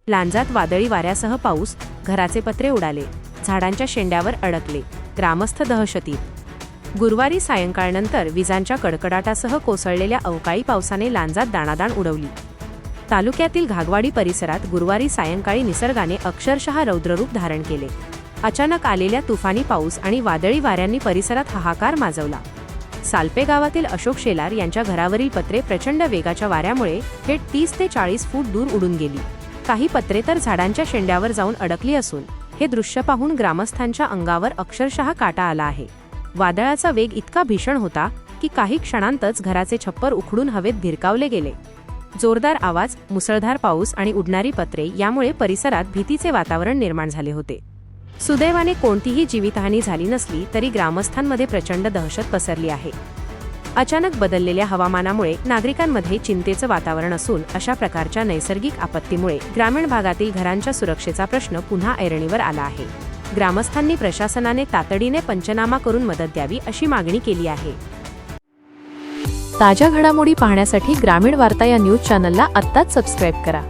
लांजात वादळी वाऱ्यासह पाऊस, घराचे पत्रे उडाले, झाडांच्या शेंड्यावर अडकले, ग्रामस्थ दहशतीत। गुरुवारी सायंकाळनंतर विजांच्या कडकडाटासह कोसळलेल्या अवकाळी पावसाने लांजात दाणादाण उडवली। तालुक्यातील घागवाडी परिसरात गुरुवारी सायंकाळी निसर्गाने अक्षरशः रौद्ररूप धारण केले। अचानक आलेल्या तुफानी पाऊस आणि वादळी वाऱ्यांनी परिसरात हाहाकार माजवला। सालपे गावातील अशोक शेलार यांच्या घरावरील पत्रे प्रचंड वेगाच्या वाऱ्यामुळे थेट 30 ते 40 फूट दूर उडून गेली। काही पत्रे तर झाडांच्या शेंड्यावर जाऊन अडकली असून हे दृश्य पाहून ग्रामस्थांच्या अंगावर अक्षरशः काटा आला आहे। वादळाचा वेग इतका भीषण होता की काही क्षणांतच घराचे छप्पर उखडून हवेत भिरकावले गेले। जोरदार आवाज, मुसळधार पाऊस आणि उडणारी पत्रे यामुळे परिसरात भीतीचे वातावरण निर्माण झाले होते। सुदैवाने कोणतीही जीवितहानी झाली नसली तरी ग्रामस्थांमध्ये प्रचंड दहशत पसरली आहे। अचानक बदललेल्या हवामानामुळे नागरिकांमध्ये चिंतेचं वातावरण असून अशा प्रकारच्या नैसर्गिक आपत्तीमुळे ग्रामीण भागातील घरांच्या सुरक्षेचा प्रश्न पुन्हा ऐरणीवर आला आहे। ग्रामस्थांनी प्रशासनाने तातडीने पंचनामा करून मदत द्यावी अशी मागणी केली आहे। ताज्या घडामोडी पाहण्यासाठी ग्रामीण वार्ता या न्यूज चॅनलला आत्ताच सबस्क्राईब करा।